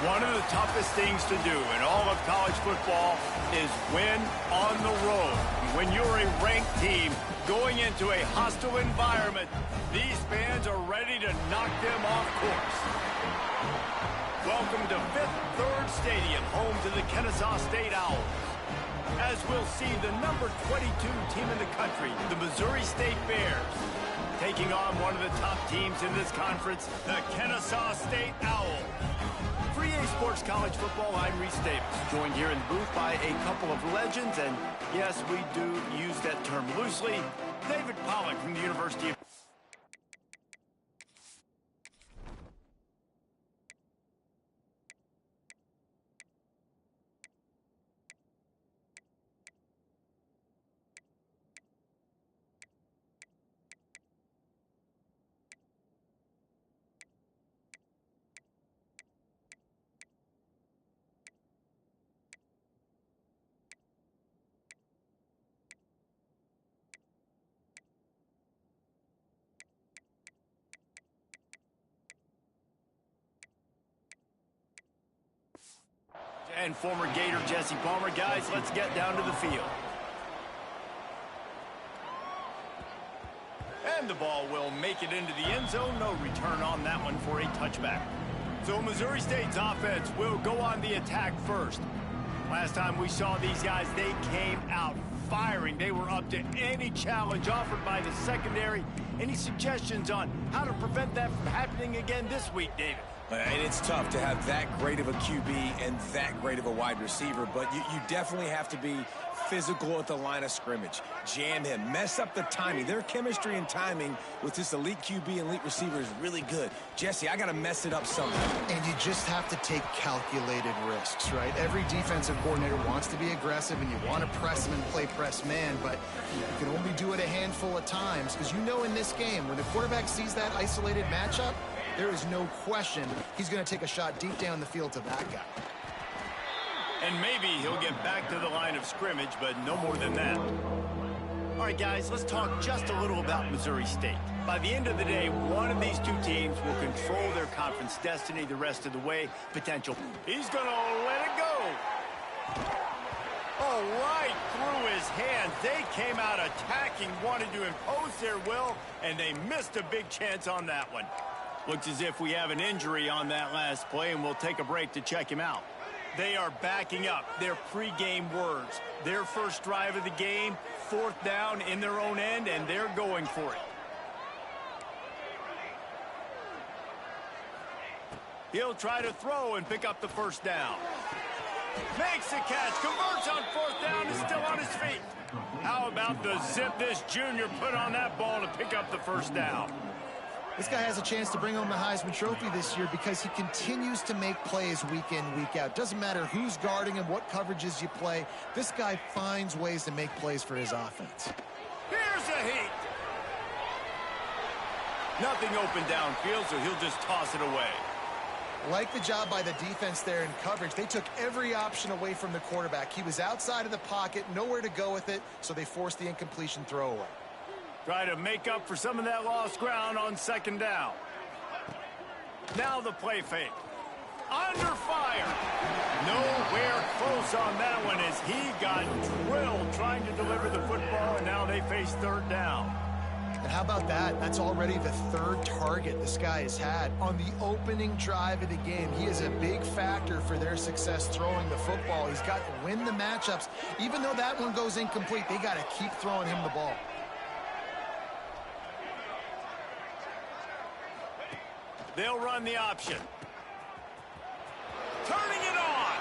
One of the toughest things to do in all of college football is win on the road. When you're a ranked team going into a hostile environment, these fans are ready to knock them off course. Welcome to Fifth Third Stadium, home to the Kennesaw State Owls. As we'll see the number 22 team in the country, the Missouri State Bears, taking on one of the top teams in this conference, the Kennesaw State Owls. For EA Sports College Football, I'm Reese Davis, joined here in the booth by a couple of legends, and yes, we do use that term loosely. David Pollack from the University of... and former Gator Jesse Palmer. Guys, let's get down to the field. And the ball will make it into the end zone. No return on that one for a touchback. So Missouri State's offense will go on the attack first. Last time we saw these guys, they came out firing. They were up to any challenge offered by the secondary. Any suggestions on how to prevent that from happening again this week, David? And it's tough to have that great of a QB and that great of a wide receiver, but you definitely have to be physical at the line of scrimmage. Jam him, mess up the timing. Their chemistry and timing with this elite QB and elite receiver is really good. Jesse, I got to mess it up somehow. And you just have to take calculated risks, right? Every defensive coordinator wants to be aggressive, and you want to press them and play press man, but you can only do it a handful of times, because you know in this game, when the quarterback sees that isolated matchup, there is no question he's going to take a shot deep down the field to that guy. And maybe he'll get back to the line of scrimmage, but no more than that. All right, guys, let's talk just a little about Missouri State. By the end of the day, one of these two teams will control their conference destiny the rest of the way. Potential. He's going to let it go. Oh, right through his hands. They came out attacking, wanted to impose their will, and they missed a big chance on that one. Looks as if we have an injury on that last play, and we'll take a break to check him out. They are backing up their pregame words. Their first drive of the game, fourth down in their own end, and they're going for it. He'll try to throw and pick up the first down. Makes the catch, converts on fourth down, is still on his feet. How about the zip this junior put on that ball to pick up the first down? This guy has a chance to bring home the Heisman Trophy this year because he continues to make plays week in, week out. Doesn't matter who's guarding him, what coverages you play. This guy finds ways to make plays for his offense. Here's a heat. Nothing open downfield, so he'll just toss it away. Like the job by the defense there in coverage. They took every option away from the quarterback. He was outside of the pocket, nowhere to go with it, so they forced the incompletion throwaway. Try to make up for some of that lost ground on second down. Now the play fake. Under fire. Nowhere close on that one as he got drilled trying to deliver the football, and now they face third down. And how about that? That's already the third target this guy has had on the opening drive of the game. He is a big factor for their success throwing the football. He's got to win the matchups. Even though that one goes incomplete, they got to keep throwing him the ball. They'll run the option. Turning it on.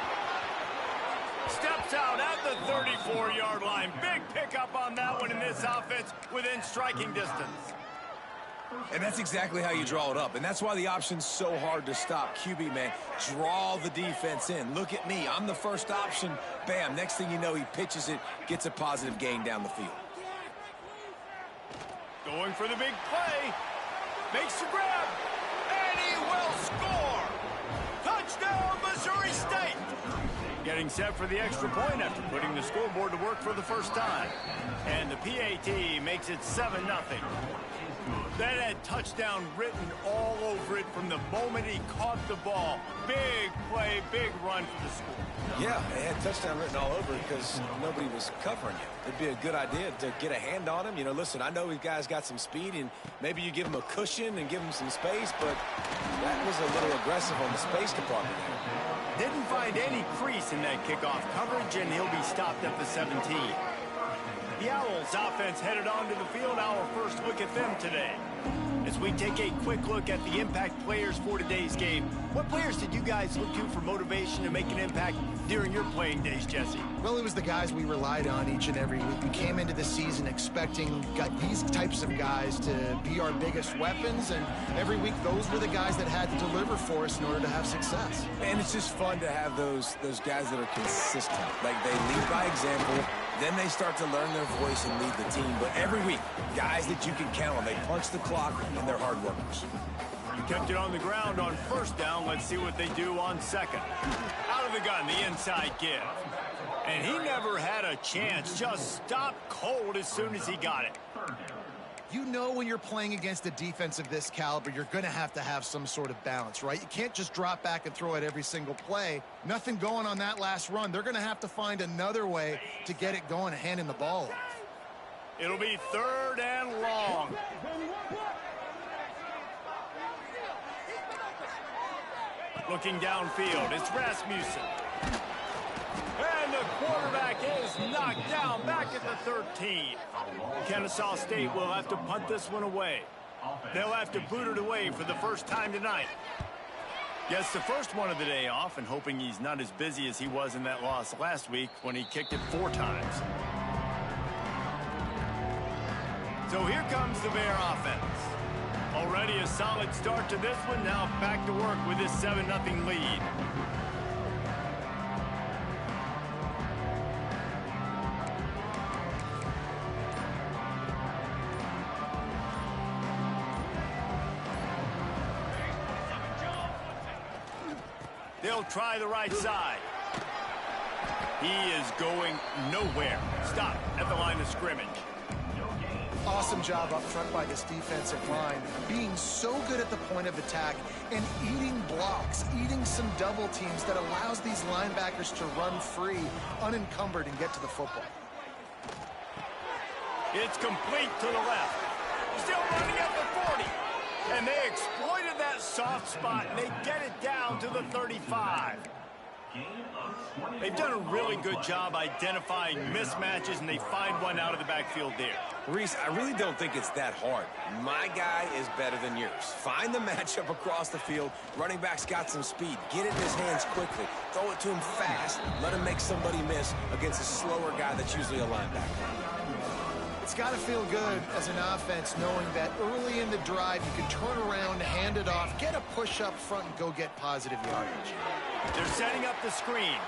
Steps out at the 34-yard line. Big pickup on that one in this offense within striking distance. And that's exactly how you draw it up. And that's why the option's so hard to stop. QB, man, draw the defense in. Look at me. I'm the first option. Bam. Next thing you know, he pitches it, gets a positive gain down the field. Going for the big play. Makes the grab. And he will score. Touchdown, Missouri State. Getting set for the extra point after putting the scoreboard to work for the first time. And the PAT makes it 7-0. That had touchdown written all over it from the moment he caught the ball. Big play, big run for the school. Yeah, it had touchdown written all over it because nobody was covering him. It'd be a good idea to get a hand on him. You know, listen, I know these guys got some speed, and maybe you give him a cushion and give him some space, but that was a little aggressive on the space department there. Didn't find any crease in that kickoff coverage, and he'll be stopped at the 17. The Owls offense headed onto the field. Our first look at them today. As we take a quick look at the impact players for today's game, what players did you guys look to for motivation to make an impact during your playing days, Jesse? Well, it was the guys we relied on each and every week. We came into the season expecting these types of guys to be our biggest weapons, and every week those were the guys that had to deliver for us in order to have success. And it's just fun to have those guys that are consistent. Like, they lead by example, then they start to learn their voice and lead the team. But every week, guys that you can count on, they punch the clock, and they're hard workers. You kept it on the ground on first down. Let's see what they do on second. Out of the gun, the inside give. And he never had a chance. Just stopped cold as soon as he got it. You know when you're playing against a defense of this caliber, you're going to have some sort of balance, right? You can't just drop back and throw it every single play. Nothing going on that last run. They're going to have to find another way to get it going and handing the ball off. It'll be 3rd and long. Looking downfield, it's Rasmussen. And the quarterback is knocked down back at the 13. Kennesaw State will have to punt this one away. They'll have to boot it away for the first time tonight. Gets the first one of the day off, and hoping he's not as busy as he was in that loss last week when he kicked it 4 times. So here comes the Bear offense. Already a solid start to this one. Now back to work with this 7-0 lead. They'll try the right side. He is going nowhere. Stop at the line of scrimmage. Awesome job up front by this defensive line, being so good at the point of attack and eating blocks, eating some double teams that allows these linebackers to run free, unencumbered, and get to the football. It's complete to the left. Still running at the 40. And they exploited that soft spot, and they get it down to the 35. They've done a really good job identifying mismatches, and they find one out of the backfield there. Reese, I really don't think it's that hard. My guy is better than yours. Find the matchup across the field. Running back's got some speed. Get it in his hands quickly. Throw it to him fast. Let him make somebody miss against a slower guy that's usually a linebacker. It's got to feel good as an offense knowing that early in the drive you can turn around, hand it off, get a push up front, and go get positive yardage. They're setting up the screen,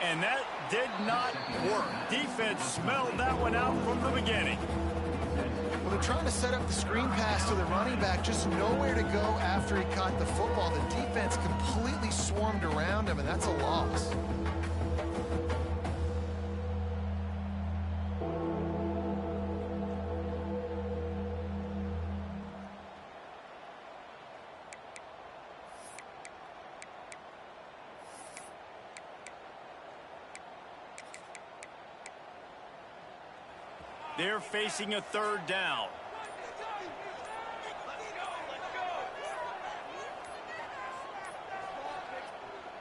and that did not work. Defense smelled that one out from the beginning. Well, they're trying to set up the screen pass to the running back, just nowhere to go after he caught the football. The defense completely swarmed around him, and that's a loss. They're facing a 3rd down.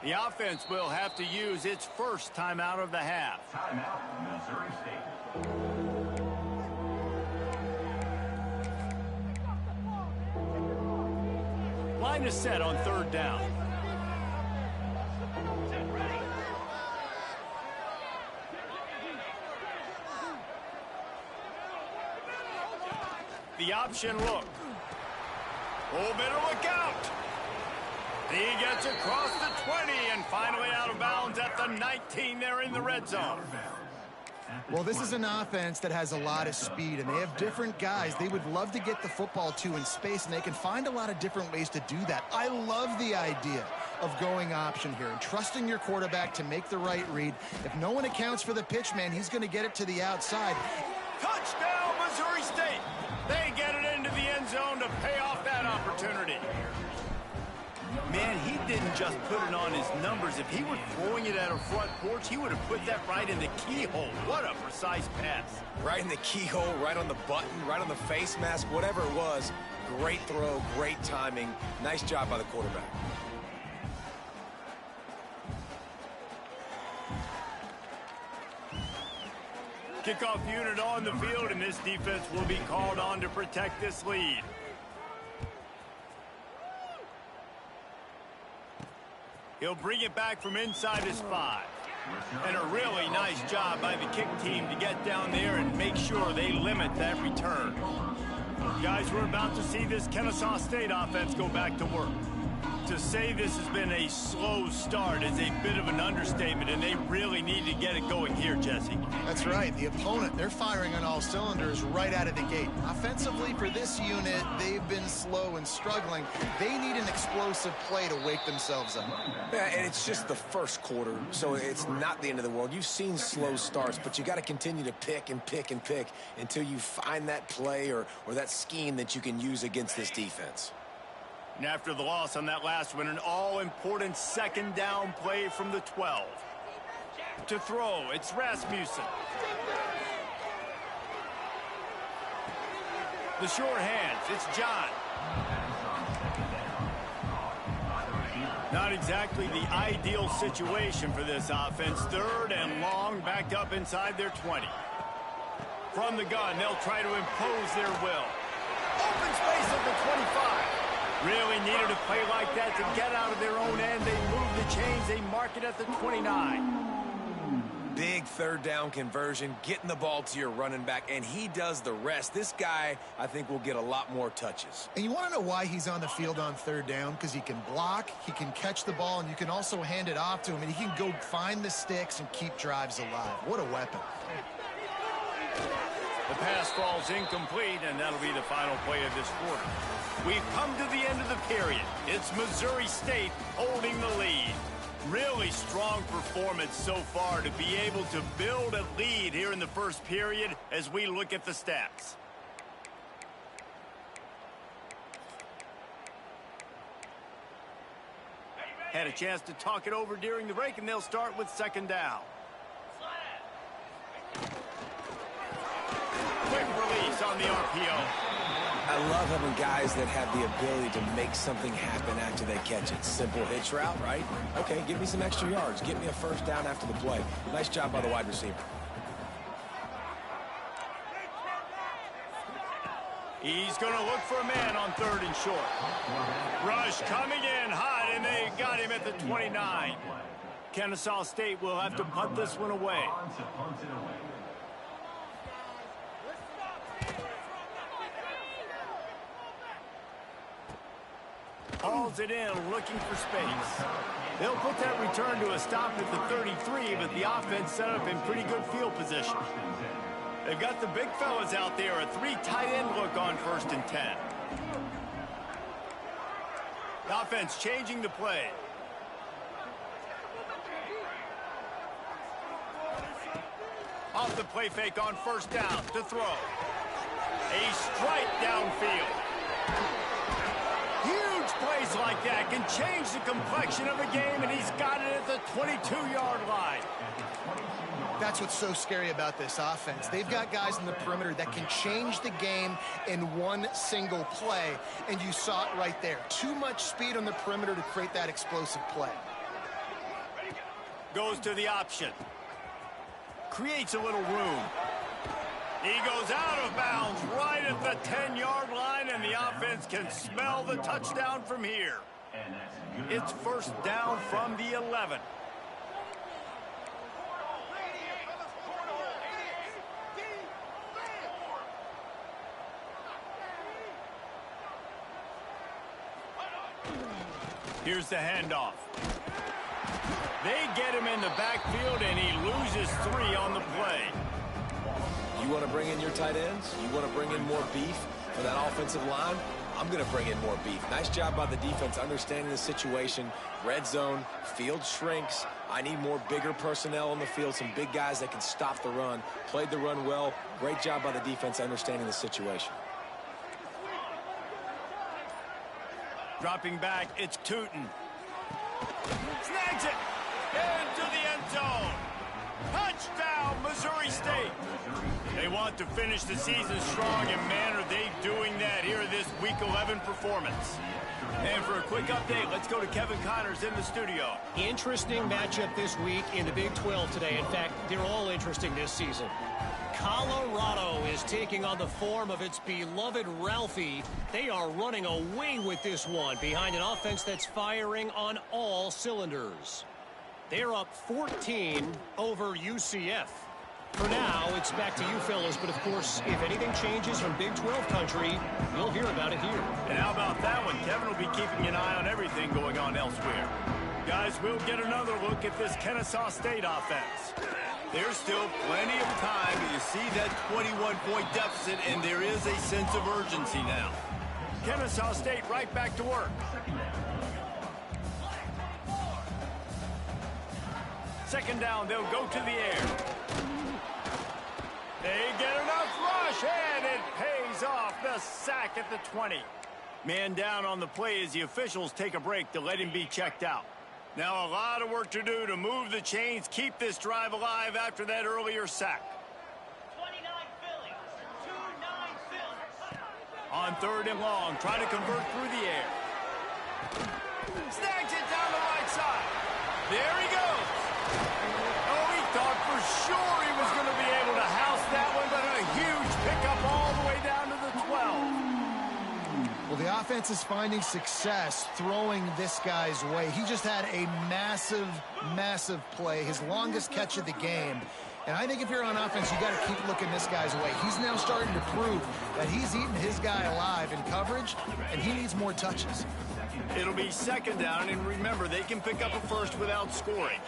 The offense will have to use its first timeout of the half. Timeout, Missouri State. Line is set on 3rd down. The option look. Oh, better look out. He gets across the 20 and finally out of bounds at the 19. They're in the red zone. Well, this is an offense that has a lot of speed, and they have different guys they would love to get the football to in space, and they can find a lot of different ways to do that. I love the idea of going option here and trusting your quarterback to make the right read. If no one accounts for the pitch, man, he's going to get it to the outside. Touchdown, Missouri State. They get it into the to pay off that opportunity. Man, he didn't just put it on his numbers. If he were throwing it at a front porch, he would have put that right in the keyhole. What a precise pass. Right in the keyhole, right on the button, right on the face mask, whatever it was. Great throw, great timing. Nice job by the quarterback. Kickoff unit on the field, and this defense will be called on to protect this lead. He'll bring it back from inside his 5. And a really nice job by the kick team to get down there and make sure they limit that return. Guys, we're about to see this Kennesaw State offense go back to work. To say this has been a slow start is a bit of an understatement, and they really need to get it going here, Jesse. That's right. The opponent, they're firing on all cylinders right out of the gate. Offensively, for this unit, they've been slow and struggling. They need an explosive play to wake themselves up. Yeah, and it's just the first quarter, so it's not the end of the world. You've seen slow starts, but you got to continue to pick and pick and pick until you find that play or that scheme that you can use against this defense. And after the loss on that last one, an all-important second down play from the 12. To throw, it's Rasmussen. The short hands, it's John. Not exactly the ideal situation for this offense. Third and long, backed up inside their 20. From the gun, they'll try to impose their will. Open space at the 25. Really needed a play like that to get out of their own end. They move the chains. They mark it at the 29. Big third down conversion, getting the ball to your running back, and he does the rest. This guy, I think, will get a lot more touches. And you want to know why he's on the field on third down? Because he can block, he can catch the ball, and you can also hand it off to him, and he can go find the sticks and keep drives alive. What a weapon. The pass falls incomplete, and that'll be the final play of this quarter. We've come to the end of the period. It's Missouri State holding the lead. Really strong performance so far to be able to build a lead here in the first period as we look at the stats. Had a chance to talk it over during the break, and they'll start with second down. Quick release on the RPO. I love having guys that have the ability to make something happen after they catch it. Simple hitch route, right? Okay, give me some extra yards. Get me a first down after the play. Nice job by the wide receiver. He's going to look for a man on third and short. Rush coming in hot, and they got him at the 29. Kennesaw State will have to punt this one away. Hauls it in, looking for space. They'll put that return to a stop at the 33, but the offense set up in pretty good field position. They've got the big fellas out there, a 3 tight end look on 1st and 10. The offense changing the play. Off the play fake on 1st down to throw. A strike downfield. Huge plays like that can change the complexion of a game, and he's got it at the 22-yard line. That's what's so scary about this offense. They've got guys in the perimeter that can change the game in one single play, and you saw it right there. Too much speed on the perimeter to create that explosive play. Goes to the option. Creates a little room. He goes out of bounds right at the 10-yard line, and the offense can smell the touchdown from here. It's 1st down from the 11. Here's the handoff. They get him in the backfield, and he loses 3 on the play. You want to bring in your tight ends? You want to bring in more beef for that offensive line? I'm going to bring in more beef. Nice job by the defense understanding the situation. Red zone, field shrinks. I need more bigger personnel on the field, some big guys that can stop the run. Played the run well. Great job by the defense understanding the situation. Dropping back, it's Tootin. Snags it into the end zone. Touchdown, Missouri State. They want to finish the season strong, and man, are they doing that here in this Week 11 performance. And for a quick update, let's go to Kevin Connors in the studio. Interesting matchup this week in the Big 12 today. In fact, they're all interesting this season. Colorado is taking on the form of its beloved Ralphie. They are running away with this one behind an offense that's firing on all cylinders. They're up 14 over UCF. For now, it's back to you fellas, but of course, if anything changes from Big 12 country, you'll hear about it here. And how about that one? Kevin will be keeping an eye on everything going on elsewhere. Guys, we'll get another look at this Kennesaw State offense. There's still plenty of time. You see that 21-point deficit, and there is a sense of urgency now. Kennesaw State right back to work. Second down, they'll go to the air. They get enough rush, and it pays off. The sack at the 20. Man down on the play as the officials take a break to let him be checked out. Now a lot of work to do to move the chains, keep this drive alive after that earlier sack. 29 Phillies, 2-9 Phillies. On third and long, try to convert through the air. Snags it down the right side. There he goes. Oh, he thought for sure he was going to be able to house that one, but a huge pickup all the way down to the 12. Well, the offense is finding success throwing this guy's way. He just had a massive, massive play, his longest catch of the game. And I think if you're on offense, you got to keep looking this guy's way. He's now starting to prove that he's eating his guy alive in coverage, and he needs more touches. It'll be second down, and remember, they can pick up a first without scoring.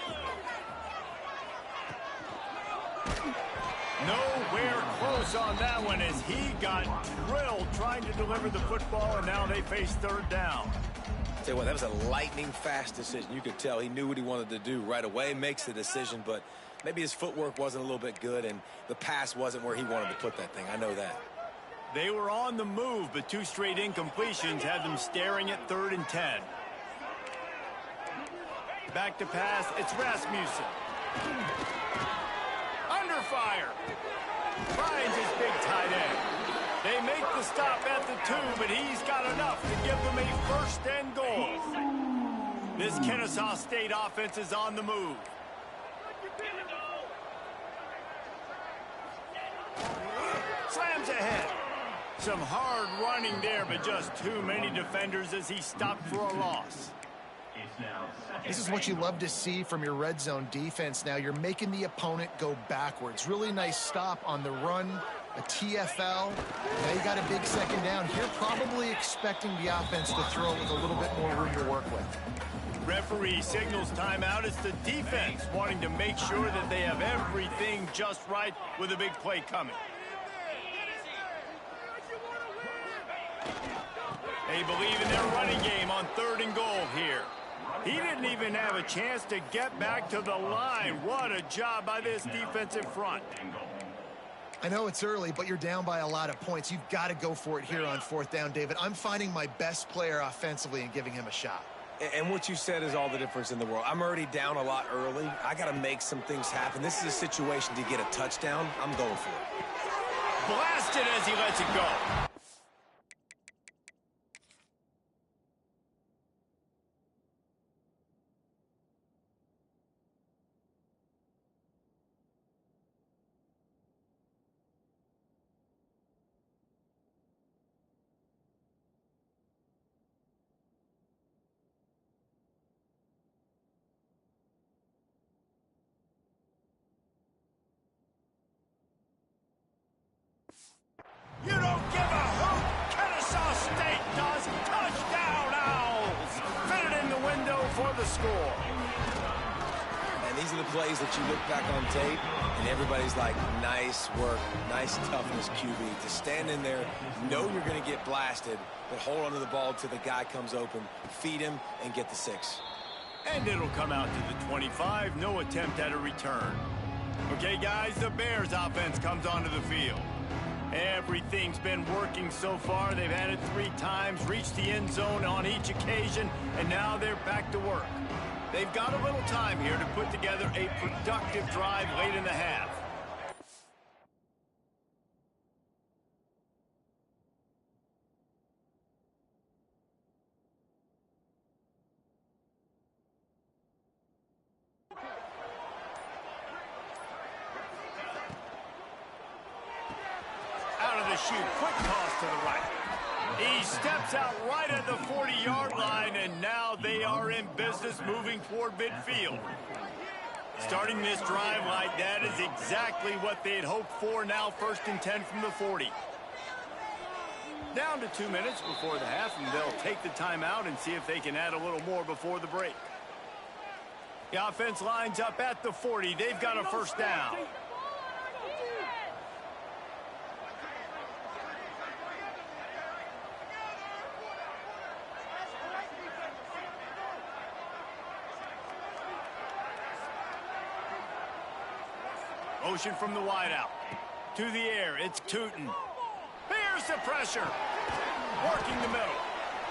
Nowhere close on that one as he got drilled trying to deliver the football, and now they face third down. Tell you what, that was a lightning-fast decision. You could tell he knew what he wanted to do right away, makes the decision, but maybe his footwork wasn't a little bit good, and the pass wasn't where he wanted to put that thing. I know that. They were on the move, but two straight incompletions had them staring at 3rd and 10. Back to pass, it's Rasmussen. Under fire. Finds his big tight end. They make the stop at the 2, but he's got enough to give them a first and goal. This Kennesaw State offense is on the move. Slams ahead. Some hard running there, but just too many defenders as he stopped for a loss. This is what you love to see from your red zone defense now. You're making the opponent go backwards. Really nice stop on the run, a TFL. Now you got a big second down. You're probably expecting the offense to throw with a little bit more room to work with. Referee signals timeout. It's the defense wanting to make sure that they have everything just right with a big play coming. They believe in their running game on 3rd and goal here. He didn't even have a chance to get back to the line. What a job by this defensive front. I know it's early, but you're down by a lot of points. You've got to go for it here on 4th down, David. I'm finding my best player offensively and giving him a shot. And what you said is all the difference in the world. I'm already down a lot early. I got to make some things happen. This is a situation to get a touchdown. I'm going for it. Blasted as he lets it go. You don't give a hoot. Kennesaw State does. Touchdown, Owls. Fitted in the window for the score. And these are the plays that you look back on tape, and everybody's like, nice work, nice toughness, QB. To stand in there, know you're going to get blasted, but hold onto the ball until the guy comes open, feed him, and get the 6. And it'll come out to the 25. No attempt at a return. Okay, guys, the Bears offense comes onto the field. Everything's been working so far. They've had it 3 times, reached the end zone on each occasion, and now they're back to work. They've got a little time here to put together a productive drive late in the half. Out of the chute, quick toss to the right. He steps out right at the 40-yard line, and now they are in business moving toward midfield. Starting this drive like that is exactly what they'd hoped for. Now 1st and 10 from the 40. Down to 2 minutes before the half, and they'll take the timeout and see if they can add a little more before the break. The offense lines up at the 40. They've got a 1st down. Motion from the wideout. To the air, it's Tootin. Here's the pressure. Working the middle.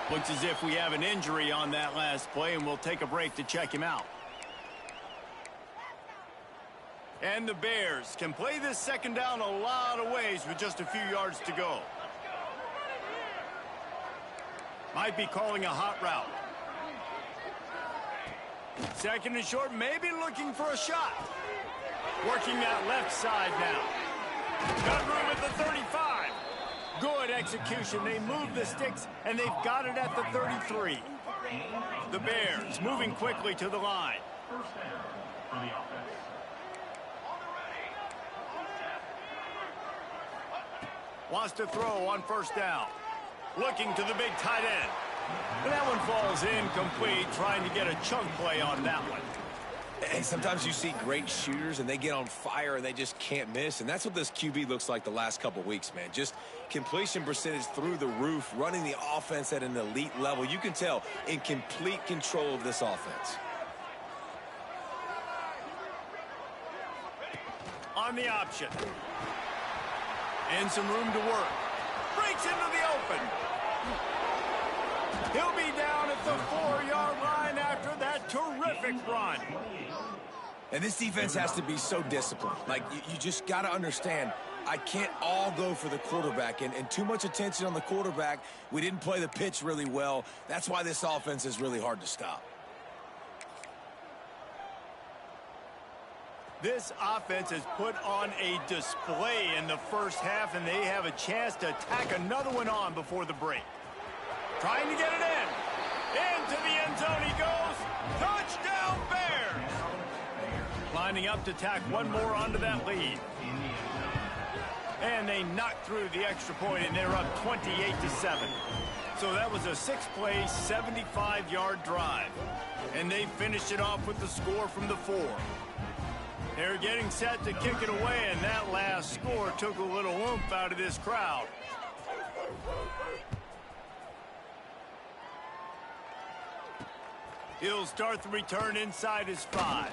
Looks as if we have an injury on that last play, and we'll take a break to check him out. And the Bears can play this 2nd down a lot of ways with just a few yards to go. Might be calling a hot route. 2nd and short, maybe looking for a shot. Working that left side now. Got room at the 35. Good execution. They move the sticks, and they've got it at the 33. The Bears moving quickly to the line. 1st down for the offense. Wants to throw on 1st down. Looking to the big tight end. And that one falls incomplete, trying to get a chunk play on that one. Hey, sometimes you see great shooters and they get on fire and they just can't miss, and that's what this QB looks like the last couple weeks, man. Just completion percentage through the roof, running the offense at an elite level. You can tell in complete control of this offense. On the option. And some room to work. Breaks into the open. He'll be down at the 4-yard line after that terrific run. And this defense has to be so disciplined. Like, you just got to understand, I can't all go for the quarterback. And too much attention on the quarterback. We didn't play the pitch really well. That's why this offense is really hard to stop. This offense has put on a display in the 1st half, and they have a chance to tack another one on before the break. Trying to get it in. Into the end zone he goes. Touchdown, Bears! Lining up to tack one more onto that lead. And they knock through the extra point, and they're up 28-7. So that was a 6-play, 75-yard drive. And they finished it off with the score from the 4. They're getting set to kick it away, and that last score took a little oomph out of this crowd. He'll start the return inside his 5.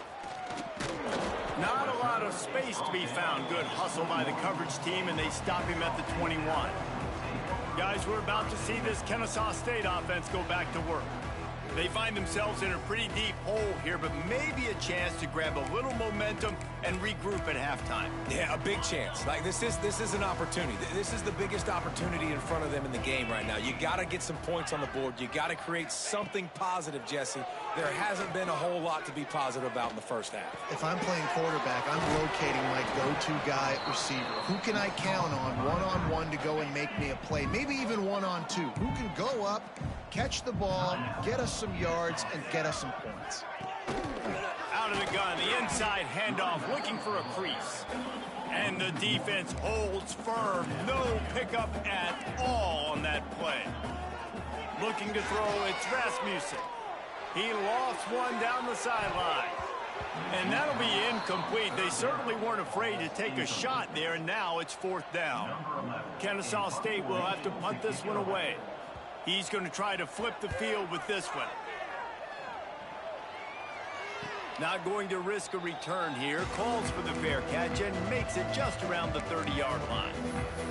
Not a lot of space to be found. Good hustle by the coverage team, and they stop him at the 21. Guys, we're about to see this Kennesaw State offense go back to work. They find themselves in a pretty deep hole here, but maybe a chance to grab a little momentum and regroup at halftime. Yeah, a big chance. Like, this is an opportunity. This is the biggest opportunity in front of them in the game right now. You got to get some points on the board. You got to create something positive, Jesse. There hasn't been a whole lot to be positive about in the 1st half. If I'm playing quarterback, I'm rotating my go-to guy at receiver. Who can I count on one-on-one to go and make me a play? Maybe even one-on-two. Who can go up, catch the ball, get us some yards, and get us some points? Out of the gun, the inside handoff, looking for a crease. And the defense holds firm. No pickup at all on that play. Looking to throw, it's Rasmussen. He lofts one down the sideline. And that'll be incomplete. They certainly weren't afraid to take a shot there, and now it's 4th down. Kennesaw State will have to punt this one away. He's going to try to flip the field with this one. Not going to risk a return here. Calls for the fair catch and makes it just around the 30-yard line.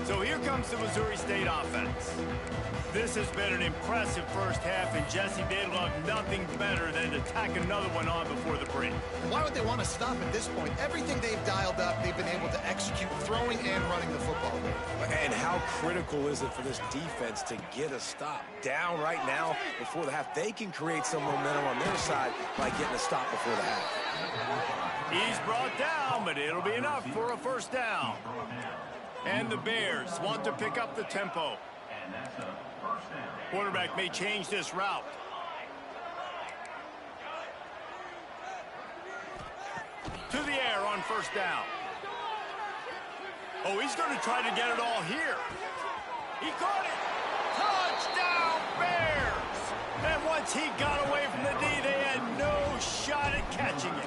So here comes the Missouri State offense. This has been an impressive first half, and Jesse, they'd love nothing better than to tack another one on before the break. Why would they want to stop at this point? Everything they've dialed up, they've been able to execute throwing and running the football. And how critical is it for this defense to get a stop? Down right now before the half. They can create some momentum on their side by getting a stop before the half. He's brought down, but it'll be enough for a first down. And the Bears want to pick up the tempo. And that's a first down. Quarterback may change this route. To the air on first down. Oh, he's going to try to get it all here. He caught it. Touchdown, Bears! And once he got away from the D, they had no shot at catching it.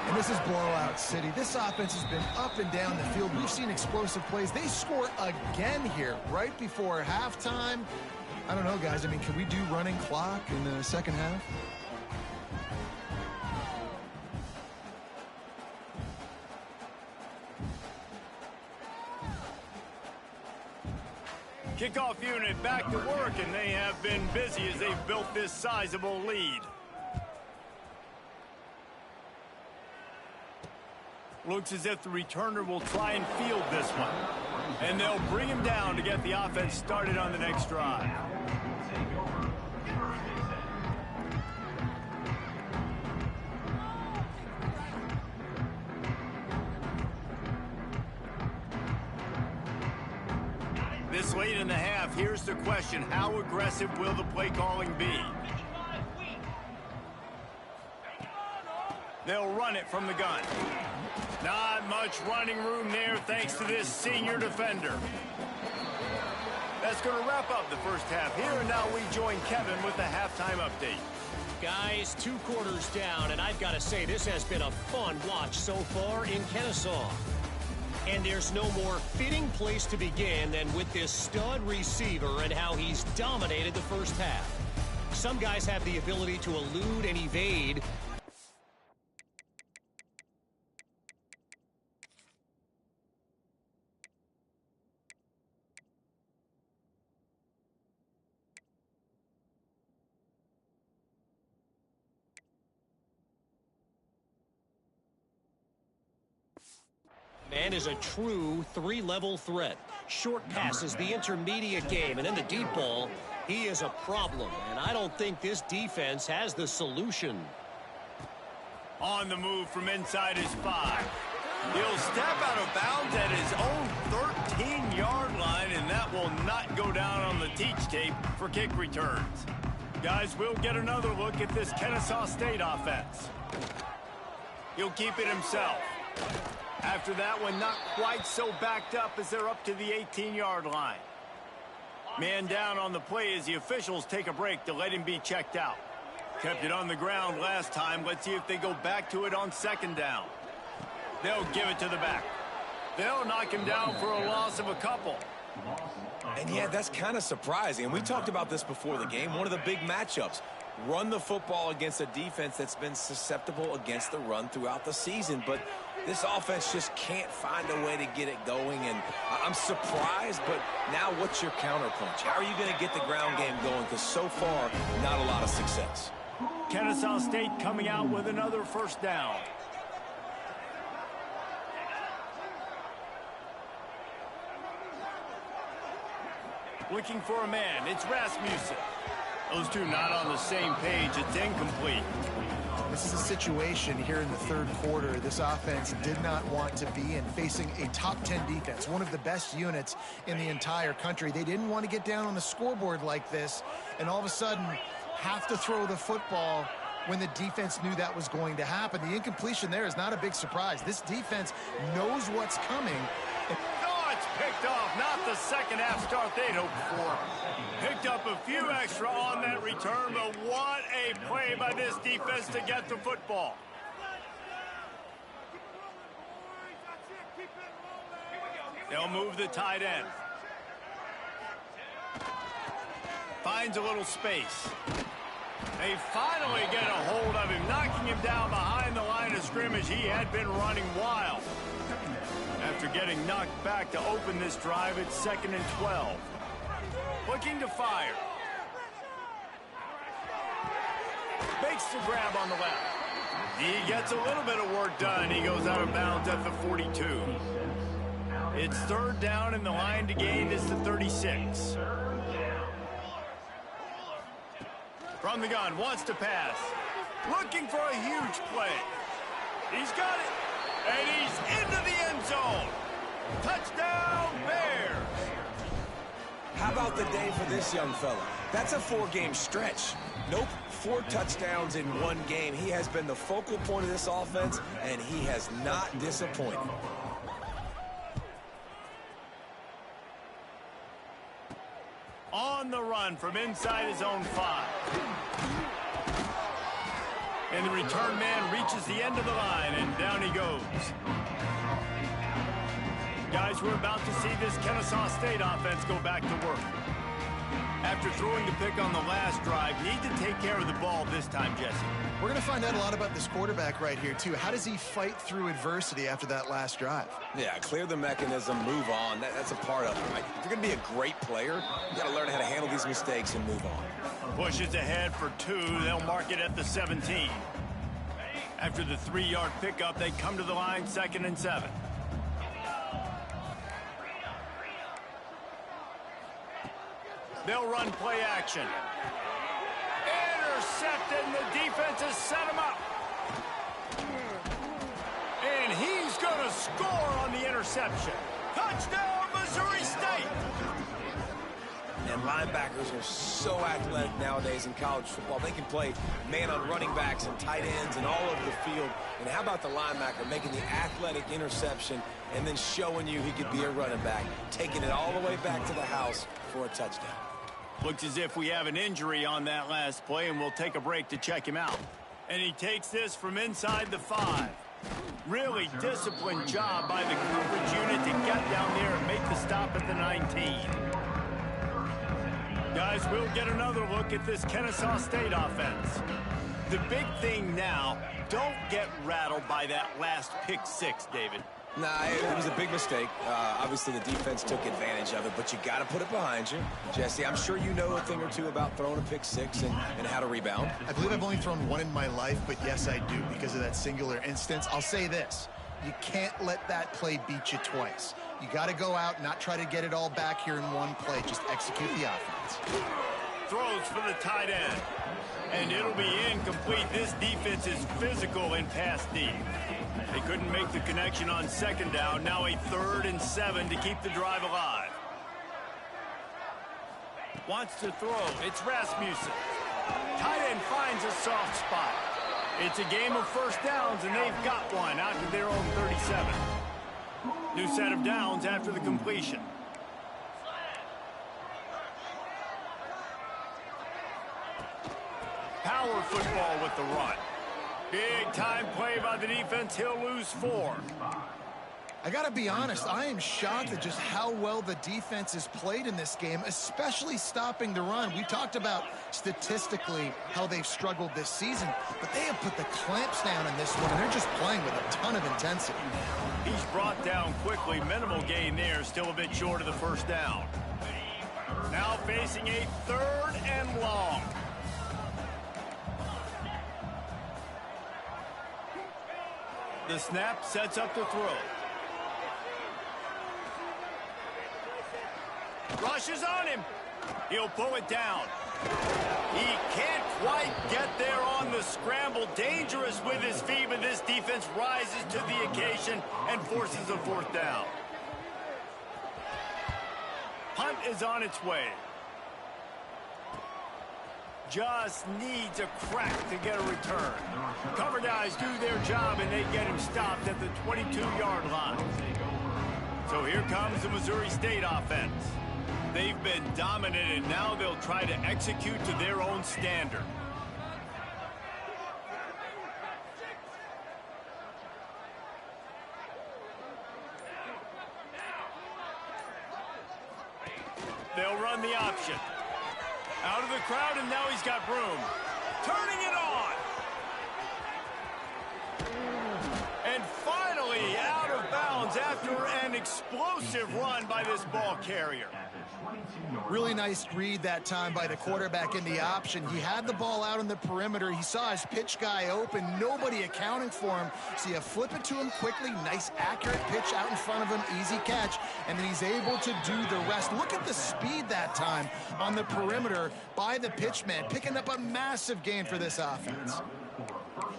And this is blowout city. This offense has been up and down the field. We've seen explosive plays. They score again here right before halftime. I don't know, guys. I mean, can we do running clock in the second half? Kickoff unit back to work, and they have been busy as they've built this sizable lead. Looks as if the returner will try and field this one. And they'll bring him down to get the offense started on the next drive. This late in the half, here's the question. How aggressive will the play calling be? They'll run it from the gun. Not much running room there thanks to this senior defender. That's going to wrap up the first half here, and now we join Kevin with the halftime update. Guys, 2 quarters down, and I've got to say this has been a fun watch so far in Kennesaw. And there's no more fitting place to begin than with this stud receiver and how he's dominated the first half. Some guys have the ability to elude and evade. Man is a true 3-level threat. Short passes, the intermediate game, and then the deep ball. He is a problem, and I don't think this defense has the solution. On the move from inside his 5. He'll step out of bounds at his own 13-yard line, and that will not go down on the teach tape for kick returns. Guys, we'll get another look at this Kennesaw State offense. He'll keep it himself. After that one, not quite so backed up as they're up to the 18-yard line. Man down on the play as the officials take a break to let him be checked out. Kept it on the ground last time. Let's see if they go back to it on second down. They'll give it to the back. They'll knock him down for a loss of a couple. And yeah, that's kind of surprising. And we talked about this before the game. One of the big matchups. Run the football against a defense that's been susceptible against the run throughout the season. But this offense just can't find a way to get it going. And I'm surprised, but now what's your counterpunch? How are you going to get the ground game going? Because so far, not a lot of success. Kennesaw State coming out with another first down. Looking for a man. It's Rasmussen. Those two not on the same page. It's incomplete. This is a situation here in the third quarter this offense did not want to be in, facing a top 10 defense, one of the best units in the entire country. They didn't want to get down on the scoreboard like this and all of a sudden have to throw the football when the defense knew that was going to happen. The incompletion there is not a big surprise. This defense knows what's coming. It's picked off, not the second half start they'd hoped for. Picked up a few extra on that return, but what a play by this defense to get the football. They'll move the tight end. Finds a little space. They finally get a hold of him, knocking him down behind the line of scrimmage. He had been running wild. After getting knocked back to open this drive, it's 2nd and 12. Looking to fire. Makes the grab on the left. He gets a little bit of work done. He goes out of bounds at the 42. It's 3rd down, and the line to gain is the 36. From the gun, wants to pass. Looking for a huge play. He's got it. And he's into the end zone. Touchdown, Bears. How about the day for this young fella? That's a 4-game stretch. Nope, 4 touchdowns in 1 game. He has been the focal point of this offense, and he has not disappointed. On the run from inside his own 5. And the return man reaches the end of the line, and down he goes. Guys, we're about to see this Kennesaw State offense go back to work. After throwing the pick on the last drive, need to take care of the ball this time, Jesse. We're going to find out a lot about this quarterback right here, too. How does he fight through adversity after that last drive? Yeah, clear the mechanism, move on. That's a part of it, right? If you're going to be a great player, you got to learn how to handle these mistakes and move on. Pushes ahead for 2. They'll mark it at the 17. After the 3-yard pickup, they come to the line, 2nd and 7. They'll run play action. Intercepted, and the defense has set him up. And he's going to score on the interception. Touchdown, Missouri State. And linebackers are so athletic nowadays in college football. They can play man on running backs and tight ends and all over the field. And how about the linebacker making the athletic interception and then showing you he could be a running back, taking it all the way back to the house for a touchdown. Looks as if we have an injury on that last play, and we'll take a break to check him out. And he takes this from inside the 5. Really disciplined job by the coverage unit to get down there and make the stop at the 19. Guys, we'll get another look at this Kennesaw State offense. The big thing now, don't get rattled by that last pick 6, David. Nah, it was a big mistake. Obviously, the defense took advantage of it, but you got to put it behind you. Jesse, I'm sure you know a thing or two about throwing a pick 6 and how to rebound. I believe I've only thrown 1 in my life, but yes, I do because of that singular instance. I'll say this. You can't let that play beat you twice. You got to go out, not try to get it all back here in one play. Just execute the offense. Throws for the tight end. And it'll be incomplete. This defense is physical in pass D. They couldn't make the connection on 2nd down. Now a 3rd and 7 to keep the drive alive. Wants to throw. It's Rasmussen. Tight end finds a soft spot. It's a game of 1st downs, and they've got one out to their own 37. New set of downs after the completion. Power football with the run. Big time play by the defense. He'll lose 4. I got to be honest, I am shocked at just how well the defense has played in this game, especially stopping the run. We talked about statistically how they've struggled this season, but they have put the clamps down in this one, and they're just playing with a ton of intensity. He's brought down quickly. Minimal gain there, still a bit short of the 1st down. Now facing a 3rd and long. The snap sets up the throw. Rushes on him. He'll pull it down. He can't quite get there on the scramble. Dangerous with his feet, but this defense rises to the occasion and forces a 4th down. Punt is on its way. Just needs a crack to get a return. Cover guys do their job, and they get him stopped at the 22-yard line. So here comes the Missouri State offense. They've been dominant, and now they'll try to execute to their own standard. They'll run the option. Out of the crowd, and now he's got room. turning it on. And finally out of bounds after an explosive run by this ball carrier. Really nice read that time by the quarterback in the option. He had the ball out on the perimeter. He saw his pitch guy open, nobody accounting for him. So you flip it to him quickly, nice accurate pitch out in front of him, easy catch, and then he's able to do the rest. Look at the speed that time on the perimeter by the pitchman, picking up a massive gain for this offense.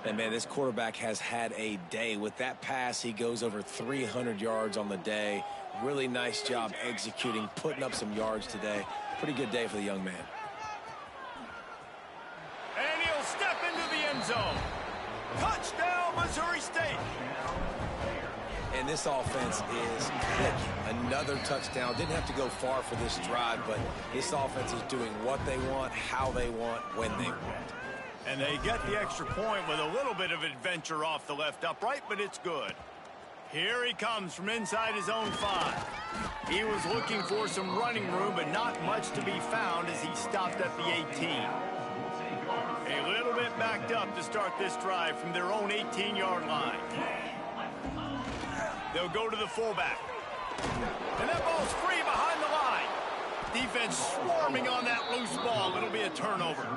And, man, this quarterback has had a day. With that pass, he goes over 300 yards on the day. Really nice job executing, putting up some yards today. Pretty good day for the young man. And he'll step into the end zone. Touchdown, Missouri State. And this offense is clicking. Another touchdown. Didn't have to go far for this drive, but this offense is doing what they want, how they want, when they want. And they get the extra point with a little bit of adventure off the left upright, but it's good. Here he comes from inside his own 5. He was looking for some running room, but not much to be found as he stopped at the 18. A little bit backed up to start this drive from their own 18-yard line. They'll go to the fullback. And that ball's free behind the line. Defense swarming on that loose ball. It'll be a turnover.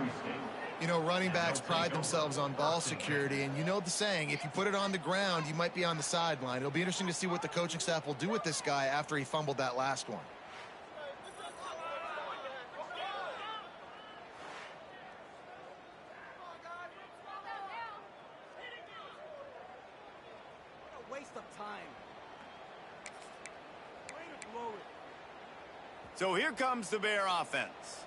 You know, running backs pride themselves on ball security, and you know the saying, if you put it on the ground, you might be on the sideline. It'll be interesting to see what the coaching staff will do with this guy after he fumbled that last one. What a waste of time. Way to blow it. So here comes the Bear offense.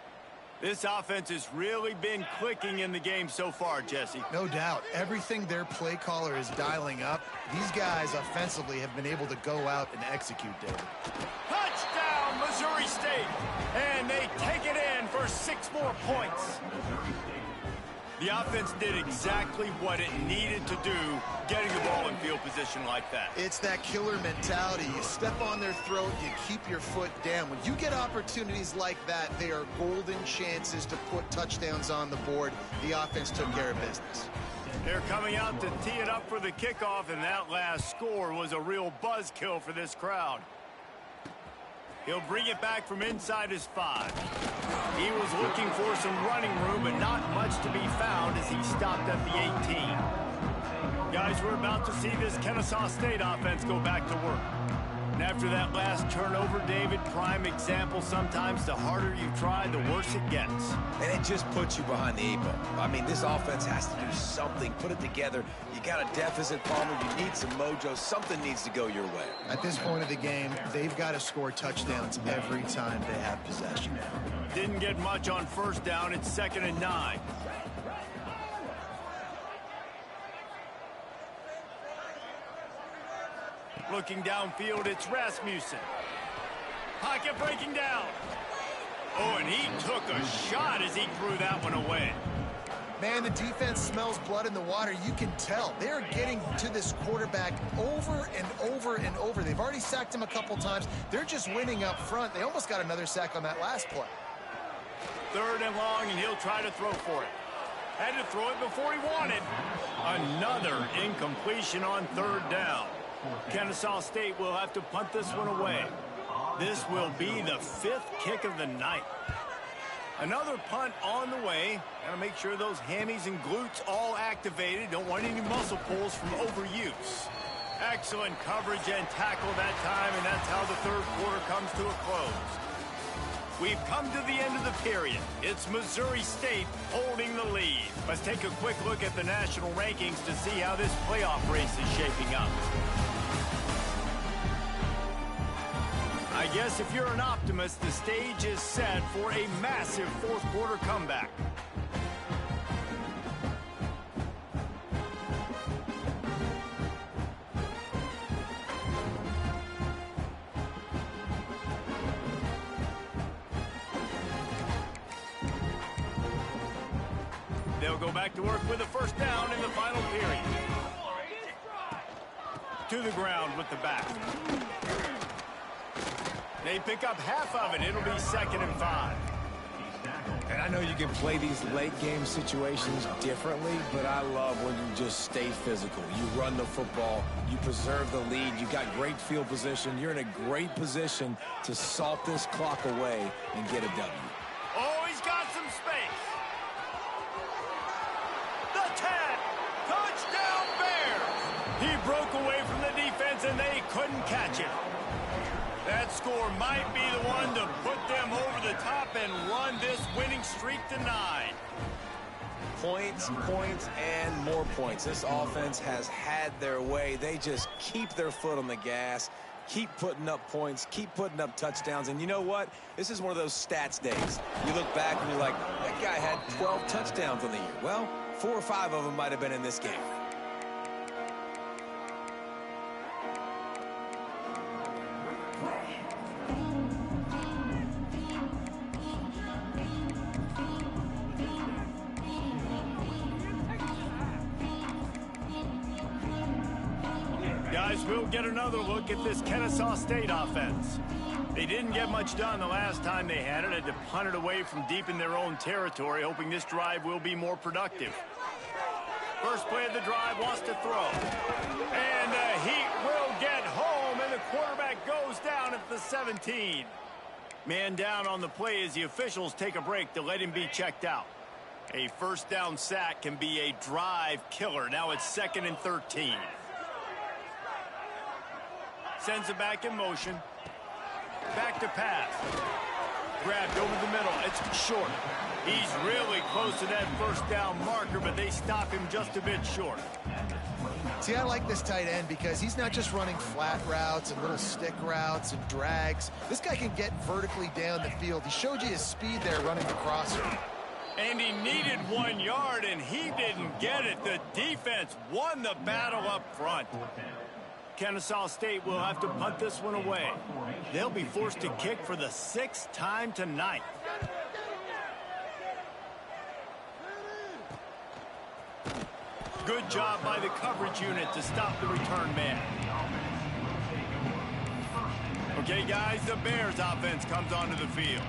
This offense has really been clicking in the game so far, Jesse. No doubt. Everything their play caller is dialing up, these guys offensively have been able to go out and execute, David. Touchdown, Missouri State! And they take it in for 6 more points. The offense did exactly what it needed to do, getting the ball in field position like that. It's that killer mentality. You step on their throat, you keep your foot down. When you get opportunities like that, they are golden chances to put touchdowns on the board. The offense took care of business. They're coming out to tee it up for the kickoff, and that last score was a real buzzkill for this crowd. He'll bring it back from inside his 5. He was looking for some running room, but not much to be found as he stopped at the 18. Guys, we're about to see this Kennesaw State offense go back to work. And after that last turnover, David, prime example, sometimes the harder you try, the worse it gets. And it just puts you behind the 8 ball. I mean, this offense has to do something, put it together. You got a deficit, Palmer. You need some mojo. Something needs to go your way. At this point of the game, they've got to score touchdowns every time they have possession. Didn't get much on first down. It's 2nd and 9. Looking downfield, it's Rasmussen. Pocket breaking down. Oh, and he took a shot as he threw that one away. Man, the defense smells blood in the water. You can tell. They're getting to this quarterback over and over and over. They've already sacked him a couple times. They're just winning up front. They almost got another sack on that last play. 3rd and long, and he'll try to throw for it. Had to throw it before he wanted. Another incompletion on 3rd down. Kennesaw State will have to punt this one away. This will be the 5th kick of the night. Another punt on the way. Got to make sure those hammies and glutes all activated. Don't want any muscle pulls from overuse. Excellent coverage and tackle that time, and that's how the 3rd quarter comes to a close. We've come to the end of the period. It's Missouri State holding the lead. Let's take a quick look at the national rankings to see how this playoff race is shaping up. I guess if you're an optimist, the stage is set for a massive 4th quarter comeback. They'll go back to work with a 1st down in the final period. To the ground with the back. They pick up half of it. It'll be 2nd and 5. And I know you can play these late game situations differently, but I love when you just stay physical. You run the football, you preserve the lead, you got great field position. You're in a great position to salt this clock away and get a W. Oh, he's got some space. The 10. Touchdown Bears. He broke away from the defense and they couldn't catch him. That score might be the one to put them over the top and run this winning streak to 9. Points, points, and more points. This offense has had their way. They just keep their foot on the gas, keep putting up points, keep putting up touchdowns. And you know what? This is one of those stats days. You look back and you're like, that guy had 12 touchdowns on the year. Well, 4 or 5 of them might have been in this game. Guys, we'll get another look at this Kennesaw State offense. They didn't get much done the last time they had it. Had to punt it away from deep in their own territory, hoping this drive will be more productive. First play of the drive, wants to throw. And the Heat will get home, and the quarterback goes down at the 17. Man down on the play as the officials take a break to let him be checked out. A first down sack can be a drive killer. Now it's 2nd and 13. Sends it back in motion. Back to pass. Grabbed over the middle. It's short. He's really close to that first down marker, but they stop him just a bit short. See, I like this tight end because he's not just running flat routes and little stick routes and drags. This guy can get vertically down the field. He showed you his speed there running the crosser. And he needed 1 yard, and he didn't get it. The defense won the battle up front. Kennesaw State will have to punt this one away. They'll be forced to kick for the 6th time tonight. Good job by the coverage unit to stop the return man. Okay, guys, the Bears offense comes onto the field.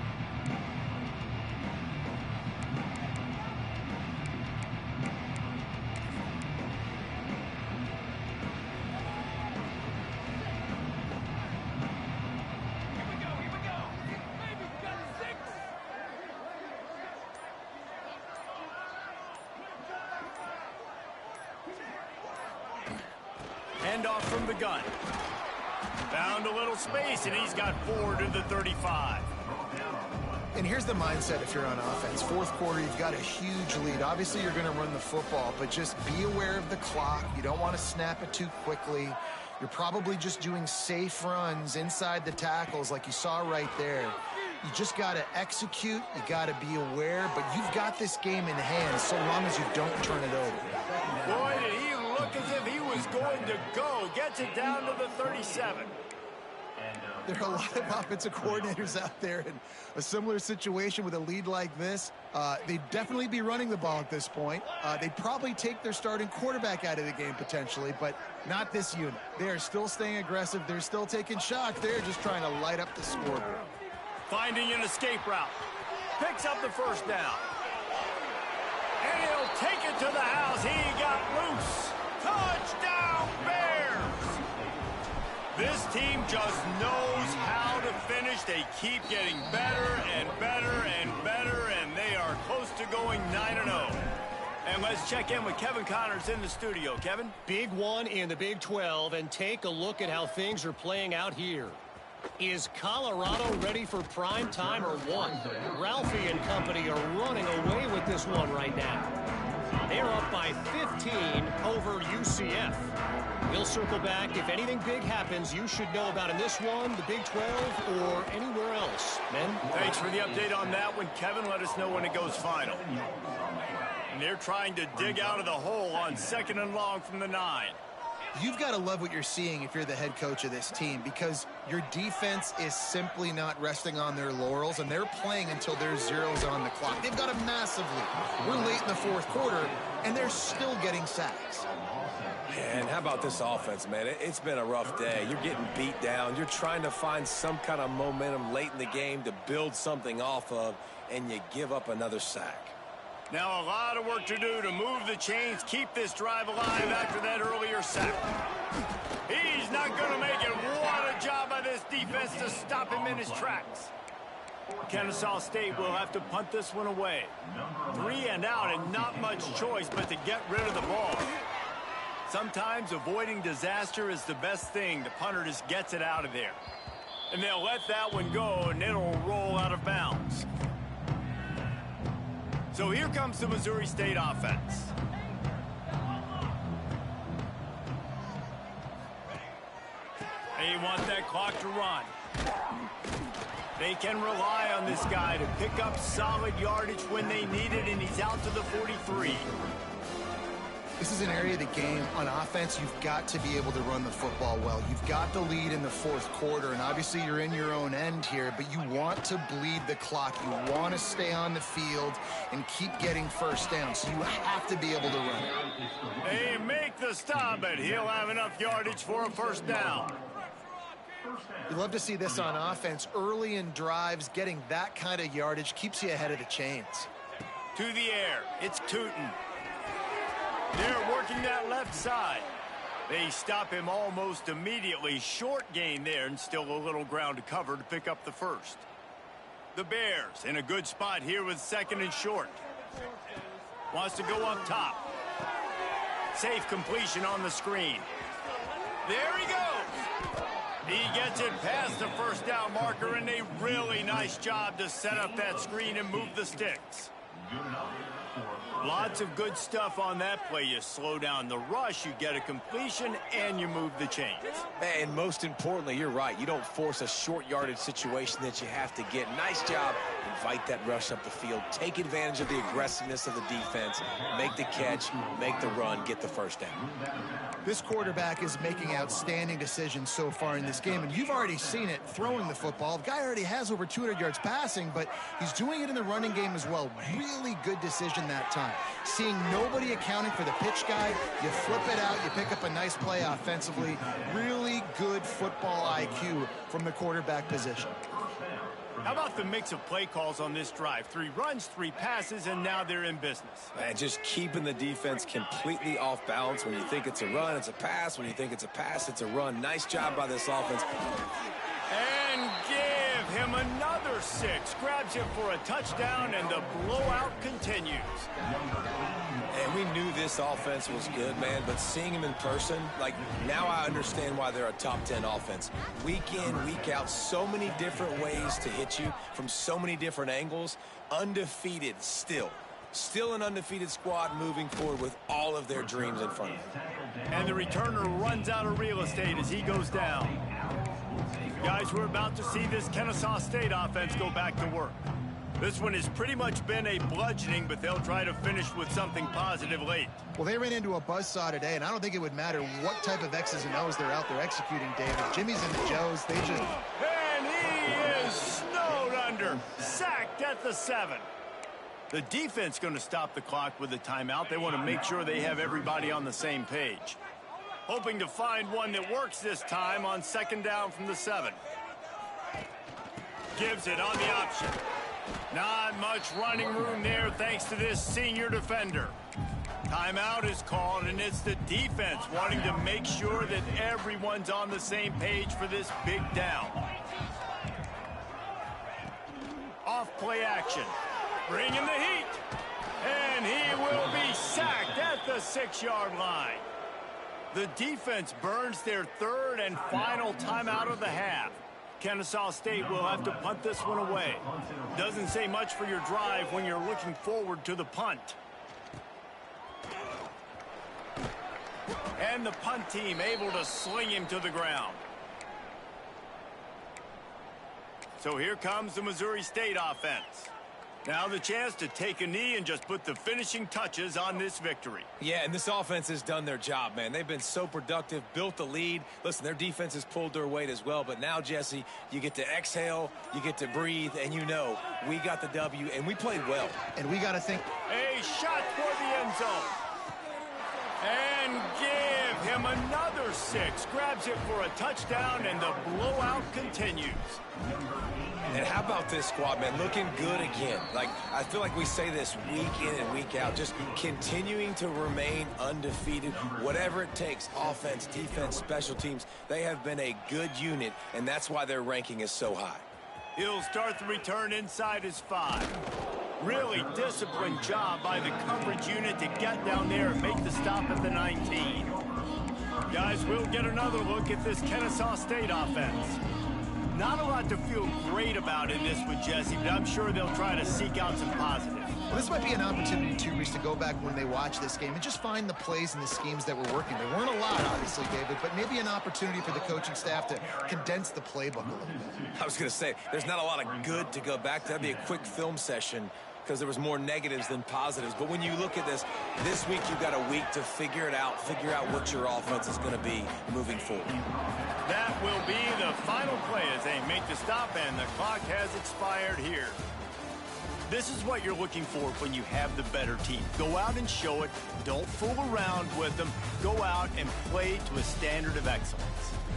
Handoff from the gun. Found a little space, and he's got 4 to the 35. And here's the mindset if you're on offense. 4th quarter, you've got a huge lead. Obviously, you're going to run the football, but just be aware of the clock. You don't want to snap it too quickly. You're probably just doing safe runs inside the tackles like you saw right there. You just got to execute. You got to be aware, but you've got this game in hand so long as you don't turn it over. Boy, did he look as if he was going to go. Gets it down to the 37. There are a lot of offensive coordinators out there in a similar situation with a lead like this. They'd definitely be running the ball at this point. They'd probably take their starting quarterback out of the game potentially, but not this unit. They are still staying aggressive. They're still taking shots. They're just trying to light up the scoreboard. Finding an escape route. Picks up the first down. And he'll take it to the house. He got loose. Touchdown, Bears! This team just knows how to finish. They keep getting better and better and better, and they are close to going 9-0. And let's check in with Kevin Connors in the studio. Kevin? Big one in the Big 12, and take a look at how things are playing out here. Is Colorado ready for prime time or what? Ralphie and company are running away with this one right now. They're up by 15 over UCF. We'll circle back. If anything big happens, you should know about in this one, the Big 12, or anywhere else. Men? Thanks for the update on that one, Kevin. Let us know when it goes final. And they're trying to dig out of the hole on 2nd and long from the 9. You've got to love what you're seeing if you're the head coach of this team, because your defense is simply not resting on their laurels, and they're playing until there's zeros on the clock. They've got a massive lead. We're late in the 4th quarter, and they're still getting sacks. And how about this offense, man? It's been a rough day. You're getting beat down. You're trying to find some kind of momentum late in the game to build something off of, and you give up another sack. Now a lot of work to do to move the chains, keep this drive alive after that earlier sack. He's not going to make it. What a job by this defense to stop him in his tracks. Kennesaw State will have to punt this one away. 3 and out and not much choice but to get rid of the ball. Sometimes avoiding disaster is the best thing. The punter just gets it out of there. And they'll let that one go, and it'll roll out of bounds. So here comes the Missouri State offense. They want that clock to run. They can rely on this guy to pick up solid yardage when they need it, and he's out to the 43. This is an area of the game on offense you've got to be able to run the football well. You've got the lead in the fourth quarter, and obviously you're in your own end here, but you want to bleed the clock. You want to stay on the field and keep getting first down, so you have to be able to run it. They make the stop, but he'll have enough yardage for a first down. You love to see this on offense. Early in drives, getting that kind of yardage keeps you ahead of the chains. To the air, it's Tootin. They're working that left side. They stop him almost immediately. Short gain there, and still a little ground to cover to pick up the first. The Bears in a good spot here with 2nd and short. Wants to go up top. Safe completion on the screen. There he goes. He gets it past the first down marker, and a really nice job to set up that screen and move the sticks. Lots of good stuff on that play. You slow down the rush, you get a completion, and you move the chains. And most importantly, you're right. You don't force a short yardage situation that you have to get. Nice job. Invite that rush up the field. Take advantage of the aggressiveness of the defense. Make the catch, make the run, get the first down. This quarterback is making outstanding decisions so far in this game, and you've already seen it throwing the football. The guy already has over 200 yards passing, but he's doing it in the running game as well. Really good decision that time. Seeing nobody accounting for the pitch guy, you flip it out, you pick up a nice play offensively. Really good football IQ from the quarterback position. How about the mix of play calls on this drive? 3 runs, 3 passes, and now they're in business. Man, just keeping the defense completely off balance. When you think it's a run, it's a pass. When you think it's a pass, it's a run. Nice job by this offense. And give him another 6. Grabs him for a touchdown, and the blowout continues. And we knew this offense was good, man, but seeing him in person, like, now I understand why they're a top 10 offense. Week in, week out, so many different ways to hit you from so many different angles. Undefeated still. Still an undefeated squad moving forward with all of their dreams in front of them. And the returner runs out of real estate as he goes down. Guys, we're about to see this Kennesaw State offense go back to work. This one has pretty much been a bludgeoning, but they'll try to finish with something positive late. Well, they ran into a buzzsaw today, and I don't think it would matter what type of X's and O's they're out there executing, David. Jimmy's and the Joes, they just... And he is snowed under, sacked at the 7. The defense going to stop the clock with a timeout. They want to make sure they have everybody on the same page. Hoping to find one that works this time on 2nd down from the 7. Gives it on the option. Not much running room there thanks to this senior defender. Timeout is called, and it's the defense wanting to make sure that everyone's on the same page for this big down. Off play action. Bring in the heat. And he will be sacked at the 6-yard line. The defense burns their 3rd and final timeout of the half. Kennesaw State will have to punt this one away. Doesn't say much for your drive when you're looking forward to the punt. And the punt team able to sling him to the ground. So here comes the Missouri State offense. Now the chance to take a knee and just put the finishing touches on this victory. Yeah, and this offense has done their job, man. They've been so productive, built the lead. Listen, their defense has pulled their weight as well. But now, Jesse, you get to exhale, you get to breathe, and you know we got the W, and we played well. And we got to think... A shot for the end zone. And give him another 6. Grabs it for a touchdown, and the blowout continues. And how about this squad, man? Looking good again. Like, I feel like we say this week in and week out, just continuing to remain undefeated. Whatever it takes, offense, defense, special teams, they have been a good unit, and that's why their ranking is so high. He'll start the return inside his 5. Really disciplined job by the coverage unit to get down there and make the stop at the 19. Guys, we'll get another look at this Kennesaw State offense. Not a lot to feel great about in this one, Jesse, but I'm sure they'll try to seek out some positives. Well, this might be an opportunity, too, Reese, to go back when they watch this game and just find the plays and the schemes that were working. There weren't a lot, obviously, David, but maybe an opportunity for the coaching staff to condense the playbook a little bit. I was going to say, there's not a lot of good to go back to. That'd be a quick film session because there was more negatives than positives. But when you look at this week you've got a week to figure it out, figure out what your offense is going to be moving forward. That will be the final play as they make the stop, and the clock has expired here. This is what you're looking for when you have the better team. Go out and show it. Don't fool around with them. Go out and play to a standard of excellence.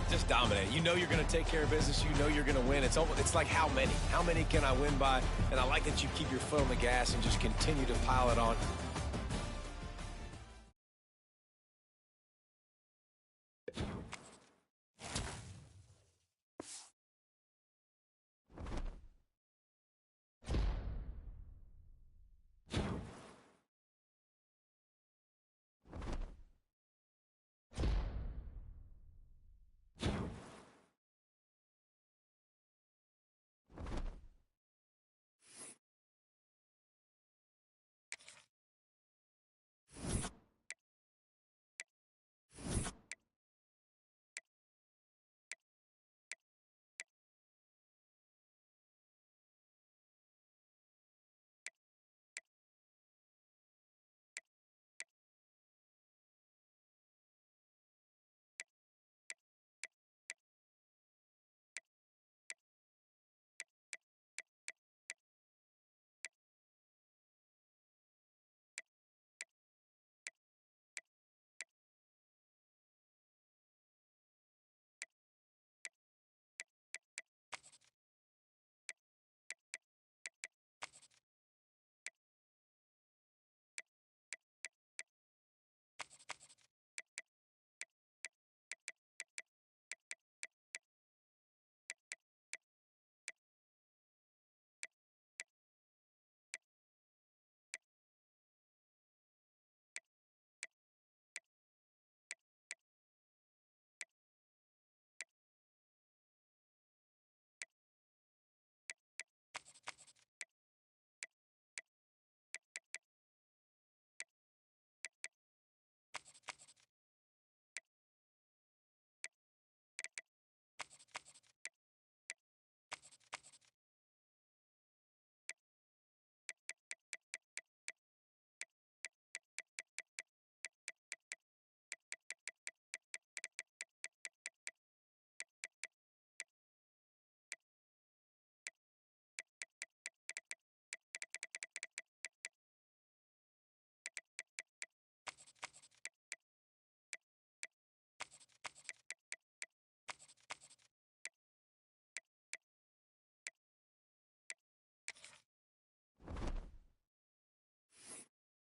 Just dominate. You know you're going to take care of business. You know you're going to win. It's like how many? How many can I win by? And I like that you keep your foot on the gas and just continue to pile it on.